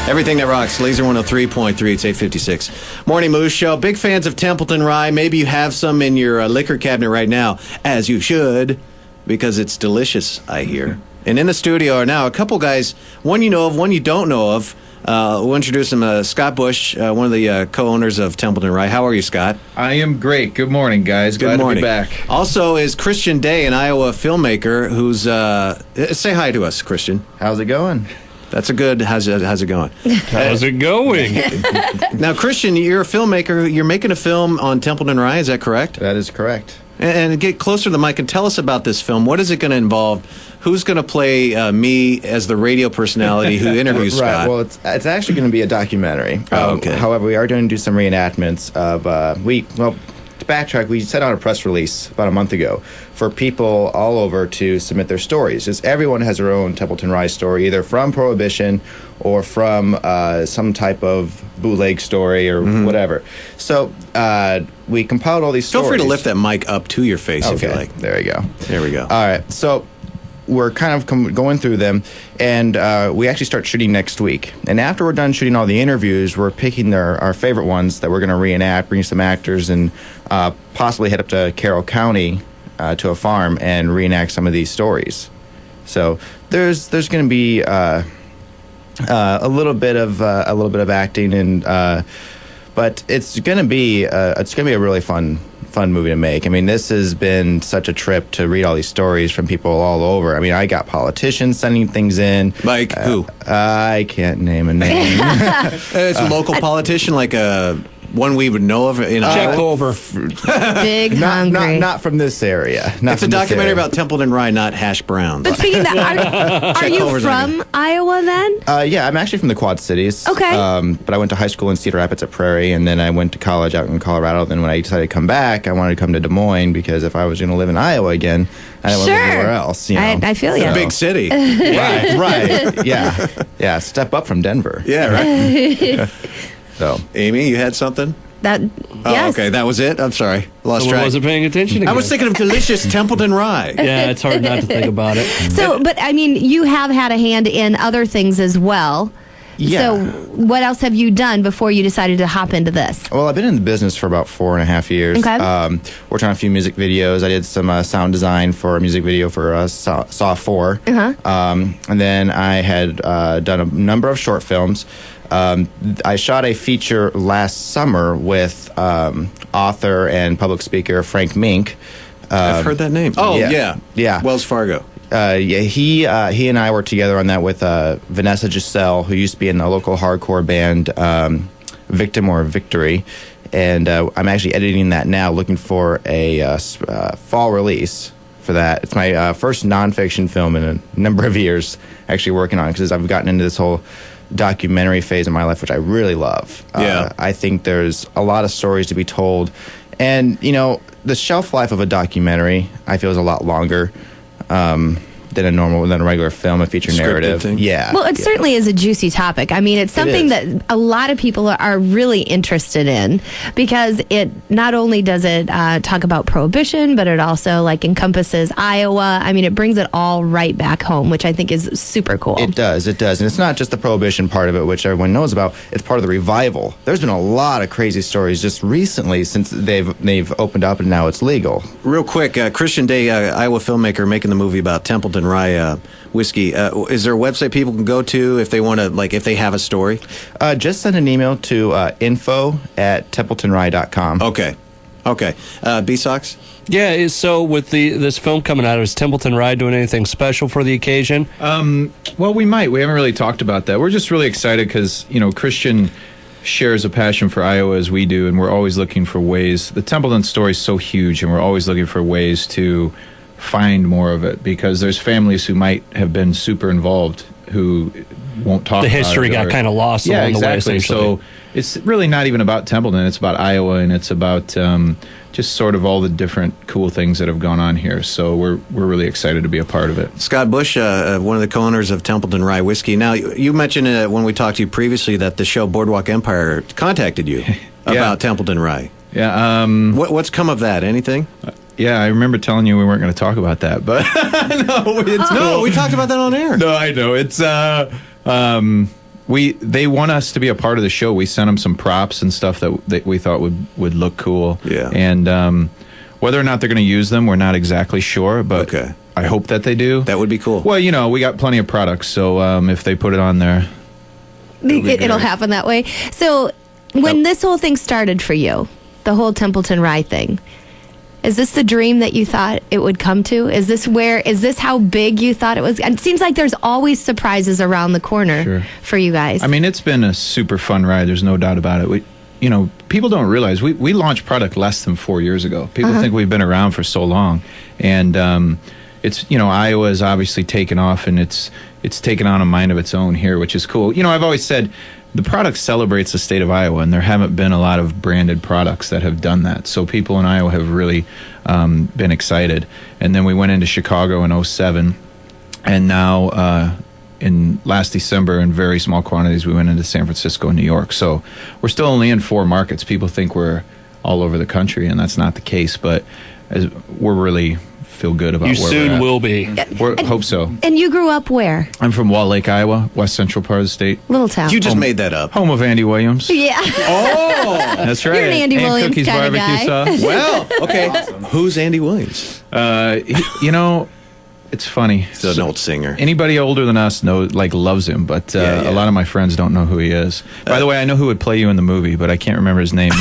Everything that rocks. Laser 103.3. It's 8:56. Morning Moose Show. Big fans of Templeton Rye. Maybe you have some in your liquor cabinet right now, as you should, because it's delicious, I hear. And in the studio are now a couple guys, one you know of, one you don't know of. We'll introduce him, Scott Bush, one of the co-owners of Templeton Rye. How are you, Scott? I am great. Good morning, guys. Good morning. Glad to be back. Also is Christian Day, an Iowa filmmaker who's... say hi to us, Christian. How's it going? That's a good... How's it going? How's it going? Now, Christian, you're a filmmaker. You're making a film on Templeton Rye. Is that correct? That is correct. And get closer to the mic and tell us about this film. What is it going to involve? Who's going to play me as the radio personality who interviews Scott? Right. Well, it's actually going to be a documentary. Okay. However, we are going to do some reenactments of to backtrack, we sent out a press release about a month ago for people all over to submit their stories. Just everyone has their own Templeton Rye story, either from Prohibition or from some type of bootleg story or whatever. So we compiled all these stories. Feel free to lift that mic up to your face if you like. There you go. There we go. All right. So we're kind of going through them, and we actually start shooting next week. And after we're done shooting all the interviews, we're picking our favorite ones that we're going to reenact, bring some actors, and possibly head up to Carroll County to a farm and reenact some of these stories. So there's going to be a little bit of acting, and but it's going to be a really fun movie to make. I mean, this has been such a trip to read all these stories from people all over. I mean, I got politicians sending things in. Like who? I can't name a name. It's a local politician, like one we would know of. Check over. Big hungry. Not from this area. It's a documentary about Templeton Rye, not hash browns. But speaking of that, are you from Iowa then? Yeah, I'm actually from the Quad Cities. Okay. But I went to high school in Cedar Rapids at Prairie, and then I went to college out in Colorado. Then when I decided to come back, I wanted to come to Des Moines because if I was going to live in Iowa again, I didn't want to live anywhere else. You know? I feel you. It's a big city. Right. Yeah. Step up from Denver. Yeah, right. So, Amy, you had something? Yes. Oh, okay, that was it? I'm sorry. Lost track. I wasn't paying attention again. I was thinking of delicious Templeton Rye. Yeah, it's hard not to think about it. So, but I mean, you have had a hand in other things as well. yeah. So what else have you done before you decided to hop into this? Well, I've been in the business for about 4.5 years. Okay. Worked on a few music videos. I did some sound design for a music video for Saw 4. Uh-huh. And then I had done a number of short films. I shot a feature last summer with author and public speaker Frank Mink. I've heard that name. Oh, yeah. Wells Fargo. He and I worked together on that with Vanessa Giselle, who used to be in a local hardcore band, Victim or Victory. And I'm actually editing that now, looking for a fall release for that. It's my first nonfiction film in a number of years, actually working on it, because I've gotten into this whole documentary phase of my life, which I really love. I think there's a lot of stories to be told. And, you know, the shelf life of a documentary, I feel, is a lot longer than a regular film, a feature narrative. Thing. Yeah. Well, it certainly is a juicy topic. I mean, it's something that a lot of people are really interested in, because it not only does it talk about Prohibition, but it also encompasses Iowa. I mean, it brings it all right back home, which I think is super cool. It does. And it's not just the Prohibition part of it, which everyone knows about. It's part of the revival. There's been a lot of crazy stories just recently since they've opened up and now it's legal. Real quick, Christian Day, Iowa filmmaker, making the movie about Templeton Rye whiskey. Is there a website people can go to if they want to, if they have a story? Just send an email to info@templetonrye.com. Okay. B-SoX? Yeah, so with this film coming out, is Templeton Rye doing anything special for the occasion? Well, we might. We haven't really talked about that. We're just really excited because, Christian shares a passion for Iowa as we do, and we're always looking for ways. The Templeton story is so huge, and we're always looking for ways to find more of it, because there's families who might have been super involved who won't talk about it. The history got kind of lost along the way, essentially. So it's really not even about Templeton. It's about Iowa, and it's about just sort of all the different cool things that have gone on here. So we're really excited to be a part of it. Scott Bush, one of the co-owners of Templeton Rye Whiskey. Now, you mentioned when we talked to you previously that the show Boardwalk Empire contacted you about Templeton Rye. Yeah. What's come of that? Anything? Yeah, I remember telling you we weren't going to talk about that, but no, it's cool. No, we talked about that on air. No, I know. It's they want us to be a part of the show. We sent them some props and stuff that we thought would look cool. Yeah. And whether or not they're going to use them, we're not exactly sure, but Okay. I hope that they do. That would be cool. Well, we got plenty of products, so if they put it on there, It'll happen that way. So when this whole thing started for you, the whole Templeton Rye thing, is this the dream that you thought it would come to? Is this how big you thought it was? And it seems like there's always surprises around the corner Sure. for you guys. I mean, it's been a super fun ride. There's no doubt about it. People don't realize we launched product less than 4 years ago. People think we've been around for so long, and it's Iowa has obviously taken off, and it's taken on a mind of its own here, which is cool. I've always said the product celebrates the state of Iowa, and there haven't been a lot of branded products that have done that. So people in Iowa have really been excited. And then we went into Chicago in 2007, and now in last December, in very small quantities, we went into San Francisco and New York. So we're still only in 4 markets. People think we're all over the country, and that's not the case. But we're really feel good about You where soon we're at. will be. Hope so. And you grew up where? I'm from Wall Lake, Iowa, west central part of the state. Little town. You just made that up. Home of Andy Williams. Yeah. Oh, That's right. You're an Andy Williams Cookies kinda barbecue guy. sauce. well, okay. Who's Andy Williams? It's funny. He's an old singer. Anybody older than us loves him, but Yeah. a lot of my friends don't know who he is. By the way, I know who would play you in the movie, but I can't remember his name.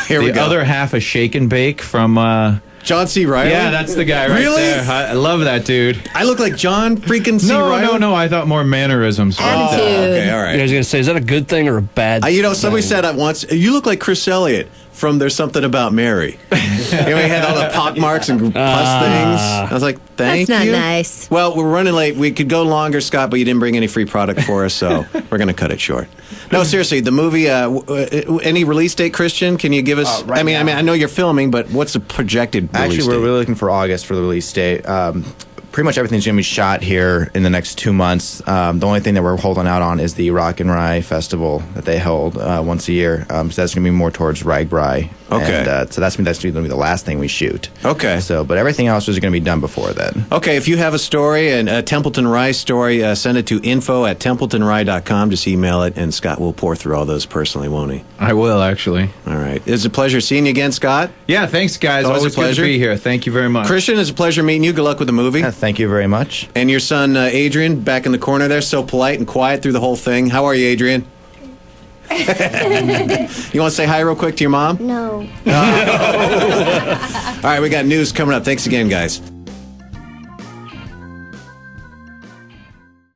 Here we the go. other half of Shake and Bake from. John C. Riley? Yeah, that's the guy right Really? there. I love that dude. I look like John freaking C. Riley? No. I thought more mannerisms. Attitude. Okay, all You right. guys going to say, is that a good thing or a bad Somebody thing? said that once, you look like Chris Elliott from There's Something About Mary. He had all the pock marks and pus things. I was like, thank That's not you. nice. Well, we're running late. We could go longer, Scott, but you didn't bring any free product for us, so we're going to cut it short. No, seriously, the movie, any release date, Christian? Can you give us, Right now. I know you're filming, but what's the projected release Actually, date? we're really looking for August for the release date. Pretty much everything's going to be shot here in the next 2 months. The only thing that we're holding out on is the Rock and Rye Festival that they hold once a year. So that's going to be more towards Rag Rye. Okay. And, so that's going to be the last thing we shoot. Okay. So, but everything else is going to be done before then. Okay, if you have a story, a Templeton Rye story, send it to info@templetonrye.com. Just email it, and Scott will pour through all those personally, won't he? I will, actually. All right. It's a pleasure seeing you again, Scott. Yeah, thanks, guys. Always a Always good pleasure. to be here. Thank you very much. Christian, it's a pleasure meeting you. Good luck with the movie. Thank you very much. And your son, Adrian, back in the corner there, so polite and quiet through the whole thing. How are you, Adrian? You want to say hi real quick to your mom? No. All right, we got news coming up. Thanks again, guys.